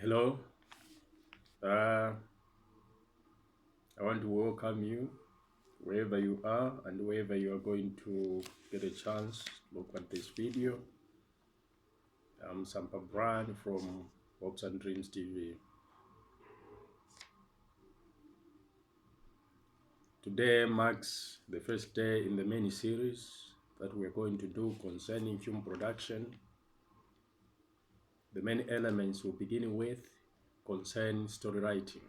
Hello, uh, I want to welcome you wherever you are and wherever you are going to get a chance to look at this video. I'm Sampa Brand from Hopes and Dreams TV. Today marks the first day in the mini series that we are going to do concerning film production. The main elements we're beginning with concern story writing.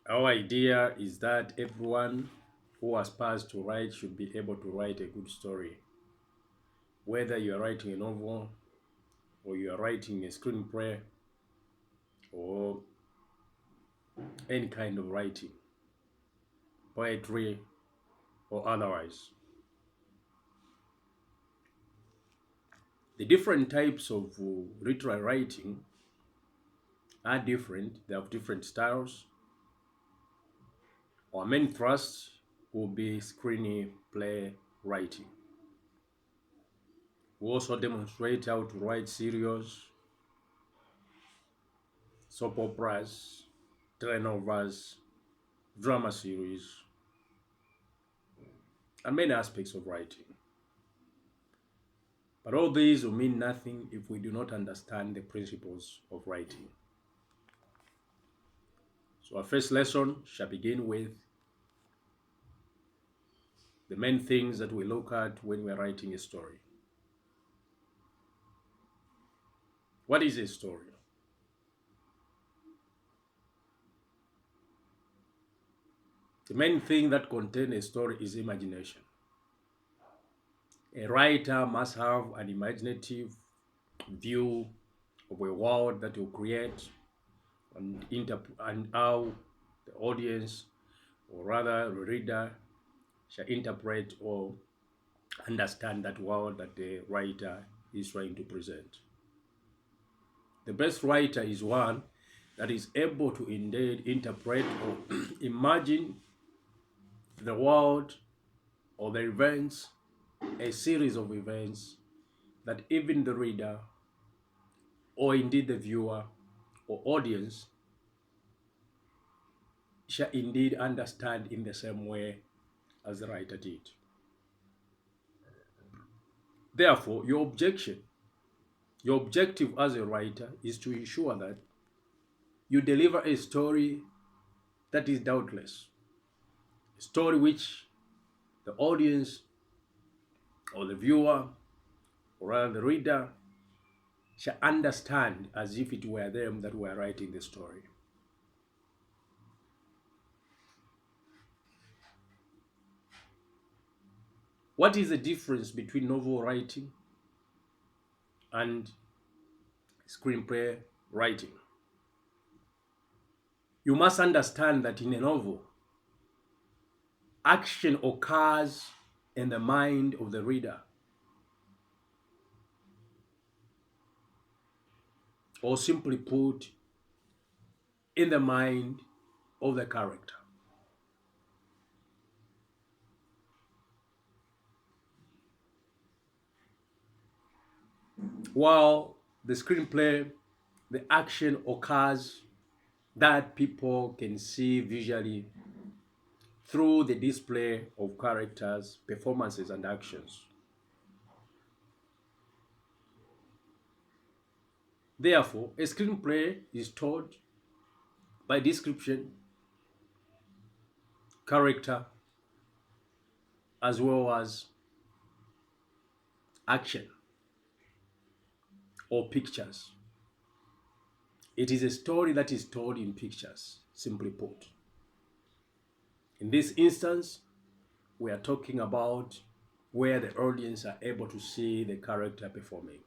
Our idea is that everyone who aspires to write should be able to write a good story. Whether you are writing a novel or you are writing a screenplay or any kind of writing, poetry or otherwise. The different types of literary writing are different. They have different styles. Our main thrust will be screenplay writing. We also demonstrate how to write serials, soap operas, telenovelas, drama series, and many aspects of writing. But all these will mean nothing if we do not understand the principles of writing. So our first lesson shall begin with the main things that we look at when we are writing a story. What is a story? The main thing that contains a story is imagination. A writer must have an imaginative view of a world that will create and how the audience, or rather the reader, shall interpret or understand that world that the writer is trying to present. The best writer is one that is able to indeed interpret or imagine the world or the events, a series of events that even the reader or indeed the viewer or audience shall indeed understand in the same way as the writer did. Therefore, your objective as a writer is to ensure that you deliver a story that is doubtless, a story which the audience or the viewer or rather the reader shall understand as if it were them that were writing the story. What is the difference between novel writing and screenplay writing? You must understand that in a novel, action occurs in the mind of the reader, or simply put, in the mind of the character. While the screenplay, the action occurs that people can see visually through the display of characters, performances, and actions. Therefore, a screenplay is told by description, character, as well as action or pictures. It is a story that is told in pictures, simply put. In this instance, we are talking about where the audience are able to see the character performing.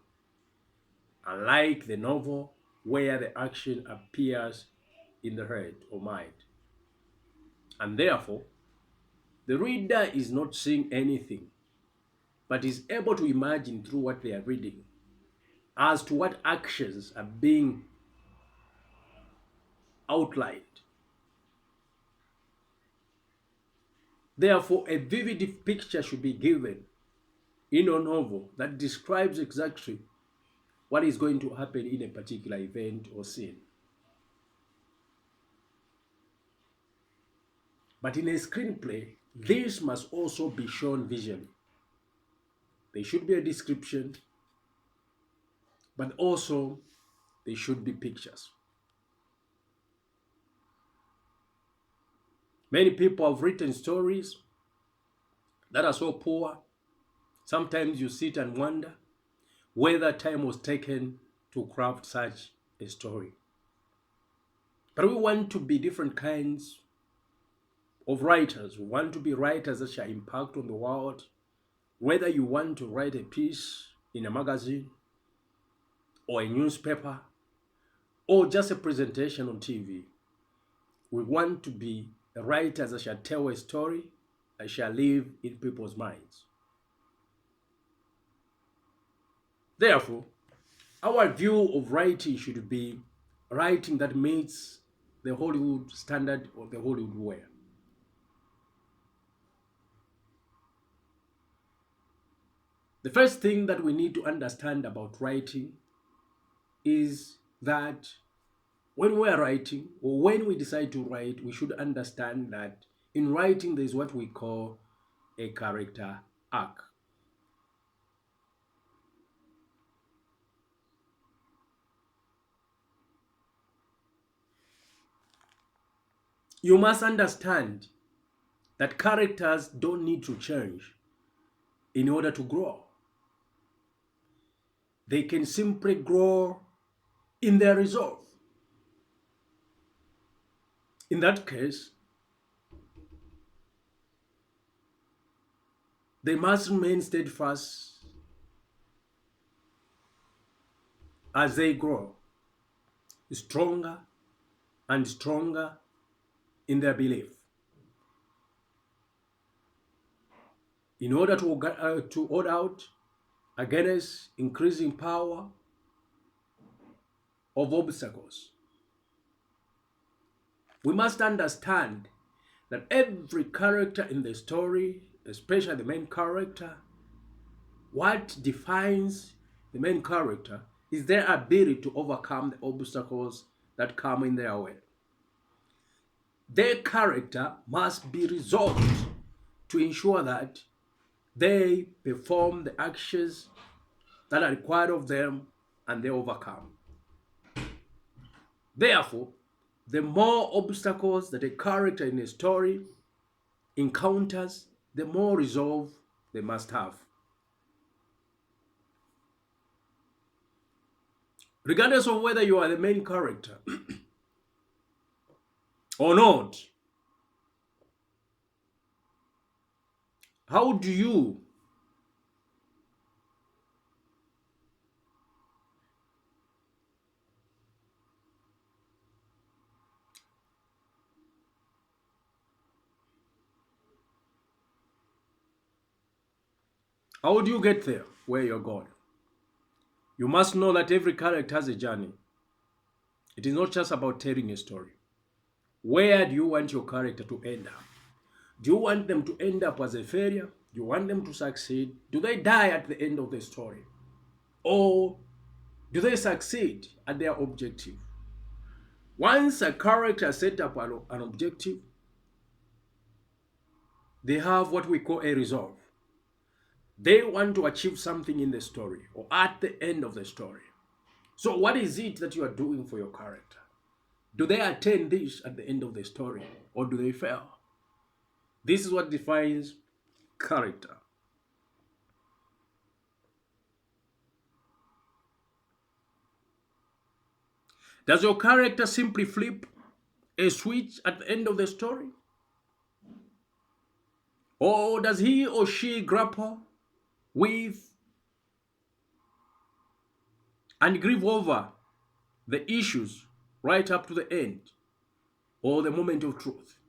Unlike the novel, where the action appears in the head or mind. And therefore, the reader is not seeing anything, but is able to imagine through what they are reading as to what actions are being outlined. Therefore, a vivid picture should be given in a novel that describes exactly what is going to happen in a particular event or scene. But in a screenplay, this must also be shown visually. There should be a description, but also there should be pictures. Many people have written stories that are so poor. Sometimes you sit and wonder whether time was taken to craft such a story. But we want to be different kinds of writers. We want to be writers that shall impact on the world. Whether you want to write a piece in a magazine or a newspaper or just a presentation on TV, we want to be writers that shall tell a story that shall live in people's minds. Therefore, our view of writing should be writing that meets the Hollywood standard or the Hollywood way. The first thing that we need to understand about writing is that when we are writing or when we decide to write, we should understand that in writing there is what we call a character arc. You must understand that characters don't need to change in order to grow. They can simply grow in their resolve. In that case, they must remain steadfast as they grow, stronger and stronger in their belief. In order to hold out against increasing power of obstacles, we must understand that every character in the story, especially the main character, what defines the main character is their ability to overcome the obstacles that come in their way. Their character must be resolved to ensure that they perform the actions that are required of them and they overcome. Therefore, the more obstacles that a character in a story encounters, the more resolve they must have. Regardless of whether you are the main character or not, how do you get there where you're going? You must know that every character has a journey. It is not just about telling a story. Where do you want your character to end up? Do you want them to end up as a failure? Do you want them to succeed? Do they die at the end of the story? Or do they succeed at their objective? Once a character set up an objective, they have what we call a resolve. They want to achieve something in the story or at the end of the story. So what is it that you are doing for your character? Do they attain this at the end of the story or do they fail? This is what defines character. Does your character simply flip a switch at the end of the story? Or does he or she grapple with and grieve over the issues right up to the end or the moment of truth?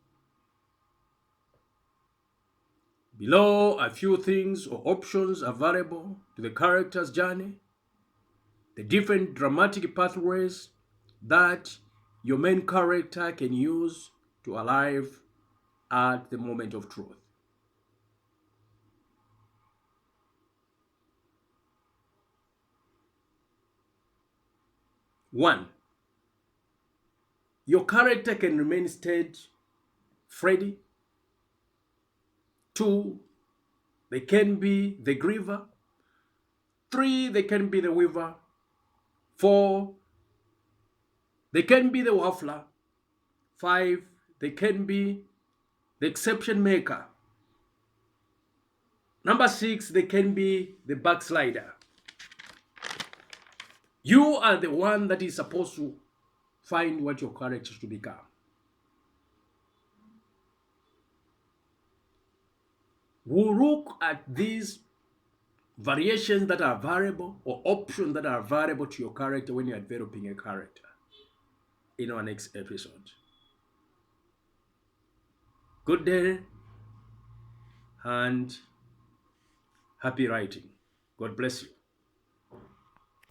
Below, a few things or options available to the character's journey, the different dramatic pathways that your main character can use to arrive at the moment of truth. One, your character can remain steady, Freddy. Two, they can be the griever. Three, they can be the weaver. Four, they can be the waffler. Five, they can be the exception maker. Number six, they can be the backslider. You are the one that is supposed to find what your character should become. We'll look at these variations that are variable or options that are variable to your character when you're developing a character in our next episode. Good day and happy writing. God bless you.